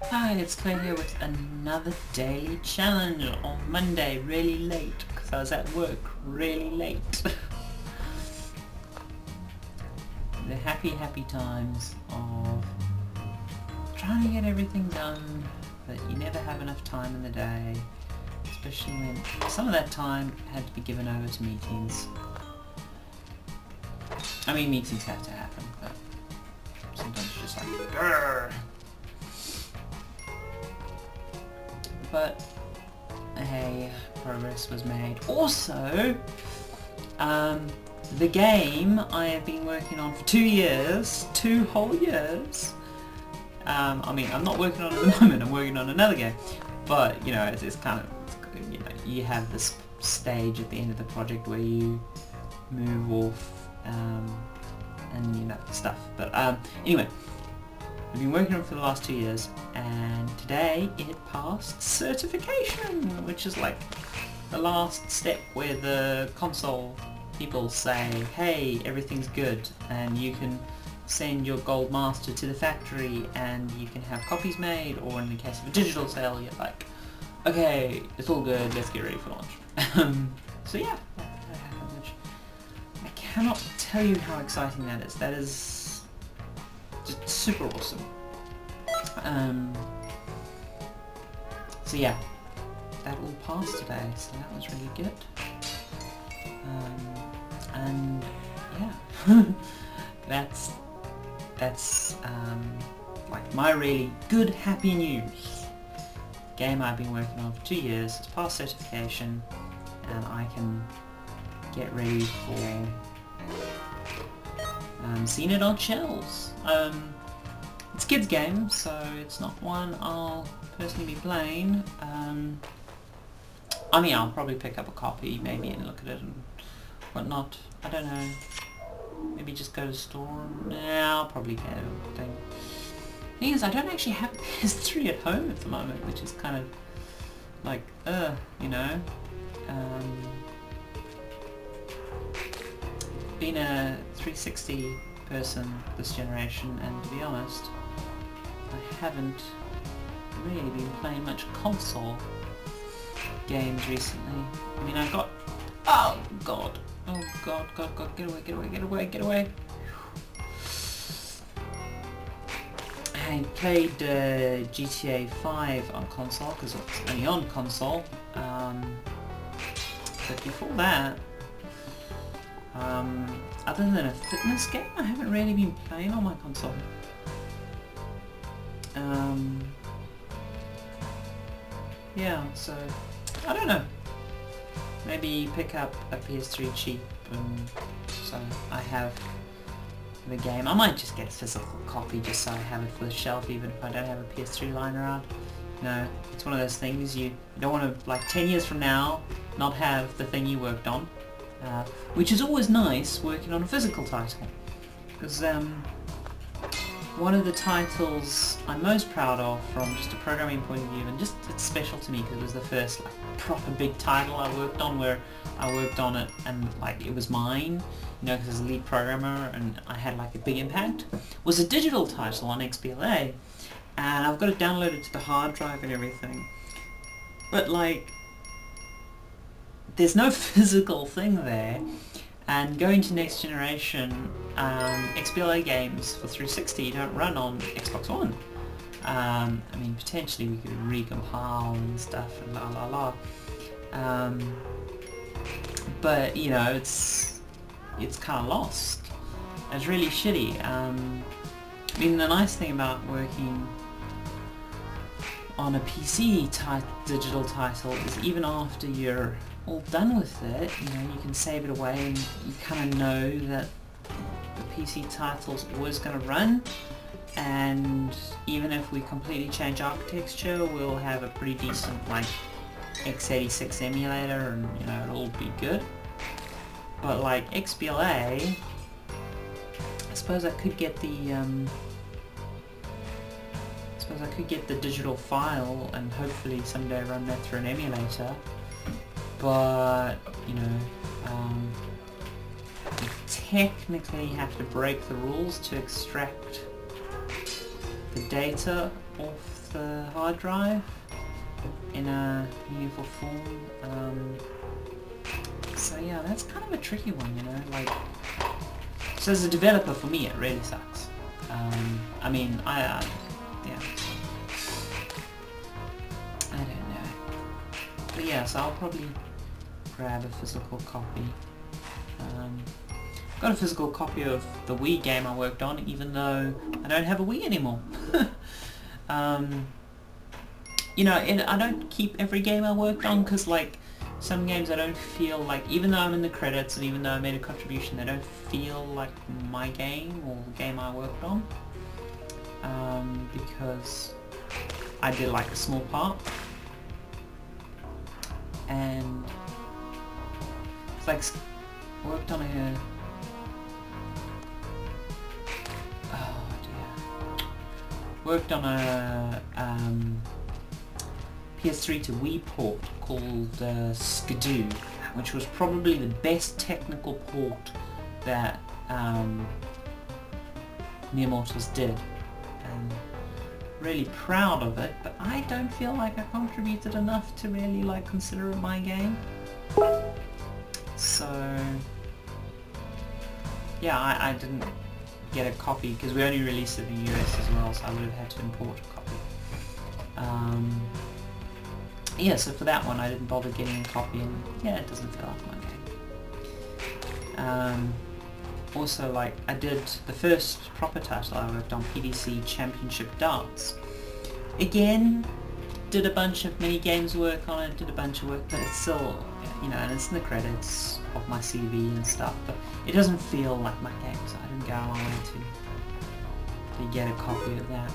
Hi, it's Claire here with another daily challenge on Monday, really late, because I was at work really late. The happy times of trying to get everything done, but you never have enough time in the day, especially when some of that time had to be given over to meetings. I mean, meetings have to happen, but sometimes it's just like, grrr. But hey, progress was made. Also, the game I have been working on for 2 years, 2 whole years. I mean, I'm not working on it at the moment. I'm working on another game, but you know, it's kind of, you know, you have this stage at the end of the project where you move off and you know stuff. But anyway. I've been working on it for the last 2 years, and today it passed certification, which is like the last step where the console people say, hey, everything's good, and you can send your gold master to the factory and you can have copies made, or in the case of a digital sale, you're like, okay, it's all good, let's get ready for launch. So yeah, that happened, which I cannot tell you how exciting that is. That is just super awesome. So yeah, that all passed today, so that was really good. And yeah, that's like my really good happy news. Game I've been working on for 2 years, it's passed certification, and I can get ready for seeing it on shelves. It's a kids game, so it's not one I'll personally be playing. I mean, I'll probably pick up a copy maybe and look at it and whatnot. I don't know. Maybe just go to the store. Nah, I'll probably get a thing. Thing is, I don't actually have PS3 at home at the moment, which is kind of like, you know. Been a 360 person this generation, and to be honest, I haven't really been playing much console games recently. I mean, I got... Oh god, get away. I played GTA 5 on console, because it's only on console, but before that, other than a fitness game, I haven't really been playing on my console. Yeah, so I don't know. Maybe pick up a PS3 cheap, so I have the game. I might just get a physical copy just so I have it for the shelf, even if I don't have a PS3 lying around. No, it's one of those things you don't want to, like 10 years from now, not have the thing you worked on. Which is always nice working on a physical title, because one of the titles I'm most proud of from just a programming point of view, and just it's special to me because it was the first like proper big title I worked on, where I worked on it and like it was mine, you know, because I was a lead programmer and I had like a big impact, was a digital title on XBLA, and I've got it downloaded to the hard drive and everything, but like there's no physical thing there, and going to next generation, XBLA games for 360 don't run on Xbox One. I mean, potentially we could recompile and stuff and but you know, it's kind of lost. It's really shitty. I mean, the nice thing about working on a PC digital title is even after you're all done with it, you know, you can save it away and you kind of know that the PC title's always going to run, and even if we completely change architecture, we'll have a pretty decent like x86 emulator, and you know, it'll all be good. But like XBLA, I suppose I could get the digital file and hopefully someday run that through an emulator. But, you know, you technically have to break the rules to extract the data off the hard drive in a meaningful form. So yeah, that's kind of a tricky one, you know, like, so as a developer for me it really sucks. I mean, yeah, I don't know, but yeah, so I'll probably grab a physical copy. Got a physical copy of the Wii game I worked on, even though I don't have a Wii anymore. You know, I don't keep every game I worked on, because like some games I don't feel like, even though I'm in the credits and even though I made a contribution, they don't feel like my game or the game I worked on, because I did like a small part, and it's like worked on a worked on a PS3 to Wii port called Skidoo, which was probably the best technical port that Mere Mortals did, and really proud of it, but I don't feel like I contributed enough to really like consider it my game. So yeah, I didn't get a copy because we only released it in the US as well, so I would have had to import a copy. Yeah, so for that one I didn't bother getting a copy, and yeah, it doesn't feel like my game. Also, like, I did the first proper title I worked on, PDC Championship Darts. Again, did a bunch of mini games work on it, did a bunch of work, but it's still, you know, and it's in the credits of my CV and stuff, but it doesn't feel like my game, so I didn't go on my way to get a copy of that.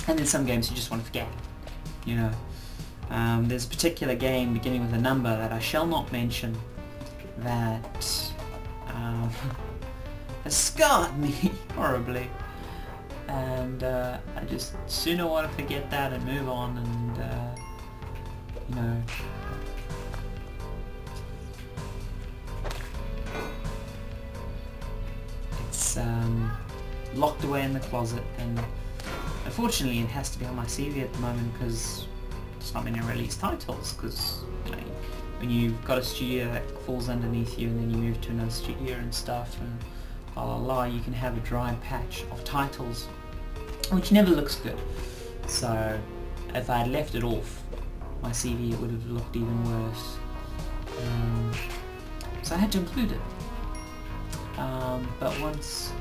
And then some games you just want to forget, you know. There's a particular game beginning with a number that I shall not mention that has scarred me horribly, and I just sooner want to forget that and move on, and you know, it's locked away in the closet, and unfortunately it has to be on my CV at the moment because it's not many release titles, because you know, when you've got a studio that falls underneath you and then you move to another studio and stuff and blah blah blah, you can have a dry patch of titles which never looks good. So if I had left it off my CV it would have looked even worse. So I had to include it. But once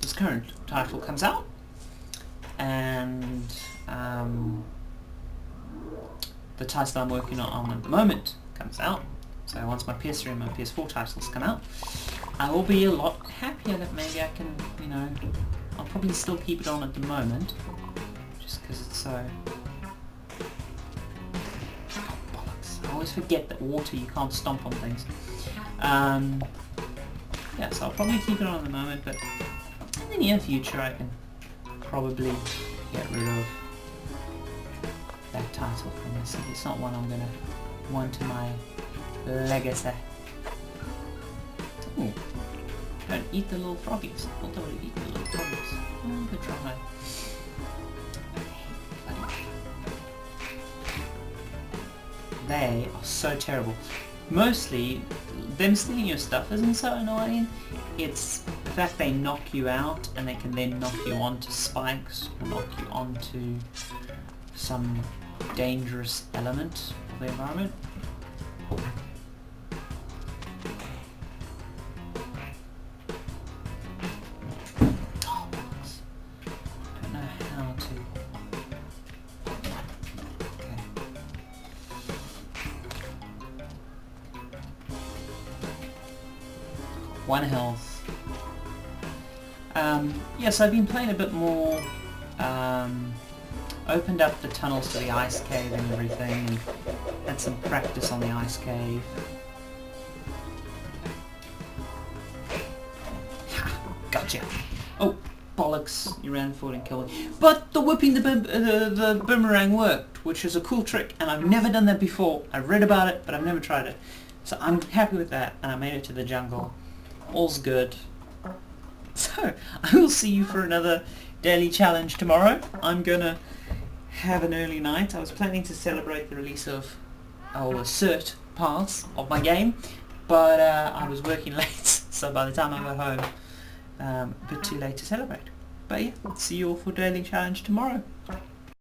this current title comes out, and the title I'm working on at the moment comes out, so once my PS3 and my PS4 titles come out, I will be a lot happier that maybe I can, you know, I'll probably still keep it on at the moment, just because it's so... Oh, bollocks. I always forget that water, you can't stomp on things. Yeah, so I'll probably keep it on at the moment, but in the near future I can probably get rid of that title from my CV. It's not one I'm going to want to my legacy. Ooh, don't eat the little froggies. I thought I would eat the little froggies. Oh, good try. They are so terrible. Mostly, them stealing your stuff isn't so annoying. It's the fact they knock you out and they can then knock you onto spikes or knock you onto some dangerous element of the environment. Oh, I don't know how to... Okay. One health. Yes, I've been playing a bit more, opened up the tunnels to the ice cave and everything, and had some practice on the ice cave. Ha! Gotcha! Oh, bollocks, you ran forward and killed me. But the whipping the boomerang worked, which is a cool trick, and I've never done that before. I've read about it, but I've never tried it. So I'm happy with that, and I made it to the jungle. all's good. So, I will see you for another daily challenge tomorrow. I'm gonna have an early night. I was planning to celebrate the release of our cert pass of my game, but I was working late, so by the time I got home, a bit too late to celebrate. But yeah, see you all for daily challenge tomorrow.